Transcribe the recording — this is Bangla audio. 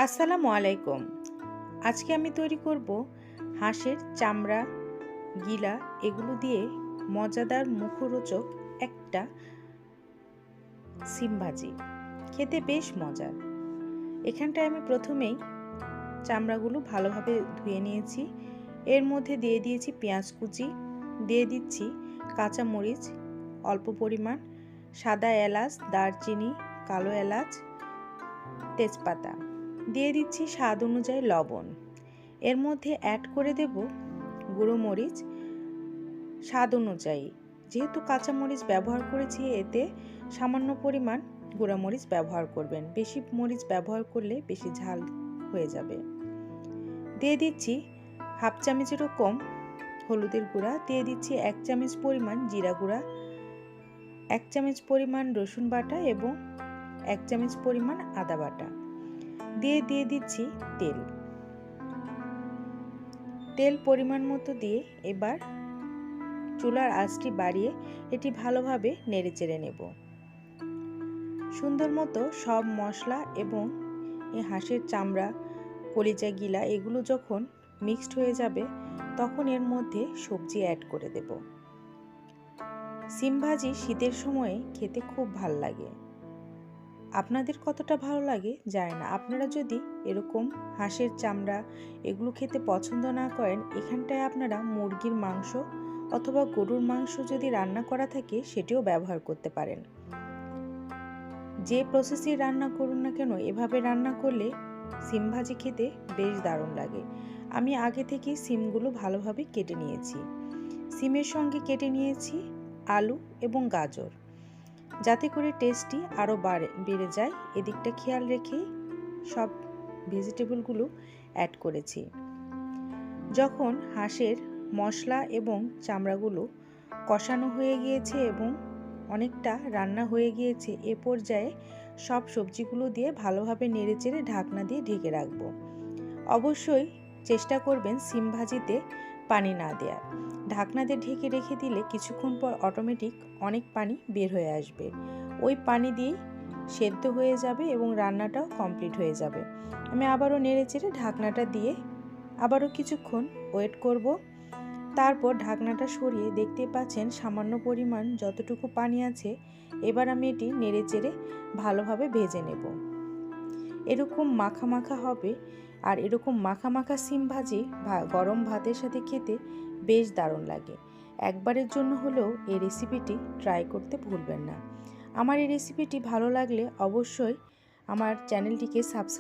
আসসালামু আলাইকুম। আজকে আমি তৈরি করব হাঁসের চামড়া, গিলা এগুলো দিয়ে মজাদার মুখরোচক একটা সিম ভাজি। খেতে বেশ মজার। এখানটায় আমি প্রথমেই চামড়াগুলো ভালোভাবে ধুয়ে নিয়েছি। এর মধ্যে দিয়ে দিয়েছি পেঁয়াজ কুচি, দিয়ে দিচ্ছি কাঁচা মরিচ অল্প পরিমাণ, সাদা এলাচ, দারচিনি, কালো এলাচ, তেজপাতা, দিয়ে দিচ্ছি স্বাদ অনুযায়ী লবণ। এর মধ্যে অ্যাড করে দেব গুঁড়ো মরিচ স্বাদ অনুযায়ী। যেহেতু কাঁচা মরিচ ব্যবহার করেছি, এতে সামান্য পরিমাণ গুঁড়া মরিচ ব্যবহার করবেন। বেশি মরিচ ব্যবহার করলে বেশি ঝাল হয়ে যাবে। দিয়ে দিচ্ছি হাফ চামচেরও কম হলুদের গুঁড়া, দিয়ে দিচ্ছি 1 চামচ পরিমাণ জিরা গুঁড়া, 1 চামচ পরিমাণ রসুন বাটা এবং 1 চামচ পরিমাণ আদা বাটা, দিয়ে দিচ্ছি তেল পরিমাণ মতো দিয়ে এবার চুলার আঁচটি বাড়িয়ে এটি ভালোভাবে নেড়েচেড়ে নেব। সুন্দর মতো সব মশলা এবং এই হাঁসের চামড়া, কলিজা, গিলা এগুলো যখন মিক্সড হয়ে যাবে তখন এর মধ্যে সবজি অ্যাড করে দেব। সিম ভাজি শীতের সময়ে খেতে খুব ভাল লাগে। আপনাদের কতটা ভালো লাগে জানি না। আপনারা যদি এরকম হাঁসের চামড়া এগুলো খেতে পছন্দ না করেন, এখানটায় আপনারা মুরগির মাংস অথবা গরুর মাংস যদি রান্না করা থাকে সেটিও ব্যবহার করতে পারেন। যে প্রসেসে রান্না করুন না কেন, এভাবে রান্না করলে সিম ভাজি খেতে বেশ দারুণ লাগে। আমি আগে থেকে সিমগুলো ভালোভাবে কেটে নিয়েছি। সিমের সঙ্গে কেটে নিয়েছি আলু এবং গাজর, যাতে করে টেস্টটি আরও বেড়ে যায়। এদিকটা খেয়াল রেখেই সব ভেজিটেবলগুলো অ্যাড করেছি। যখন হাঁসের মশলা এবং চামড়াগুলো কষানো হয়ে গিয়েছে এবং অনেকটা রান্না হয়ে গিয়েছে, এ পর্যায়ে সব সবজিগুলো দিয়ে ভালোভাবে নেড়েচেড়ে ঢাকনা দিয়ে ঢেকে রাখবো। অবশ্যই চেষ্টা করবেন সিম ভাজিতে পানি না দেওয়ার। ঢাকনা দিয়ে ঢেকে রেখে দিলে কিছুক্ষণ পর অটোমেটিক অনেক পানি বের হয়ে আসবে। ওই পানি দিয়েই সেদ্ধ হয়ে যাবে এবং রান্নাটাও কমপ্লিট হয়ে যাবে। আমি আবারও নেড়েচেড়ে ঢাকনাটা দিয়ে আবারও কিছুক্ষণ ওয়েট করব। তারপর ঢাকনাটা সরিয়ে দেখতে পাচ্ছেন সামান্য পরিমাণ যতটুকু পানি আছে। এবার আমি এটি নেড়েচেড়ে ভালোভাবে ভেজে নেব। এরকম মাখা মাখা হবে, আর এরকম মাখা মাখা সিম ভাজি গরম ভাতের সাথে খেতে বেশ দারুণ লাগে। একবারের জন্য হলেও এই রেসিপিটি ট্রাই করতে ভুলবেন না। আমার এই রেসিপিটি ভালো লাগলে অবশ্যই আমার চ্যানেলটিকে সাবস্ক্রাইব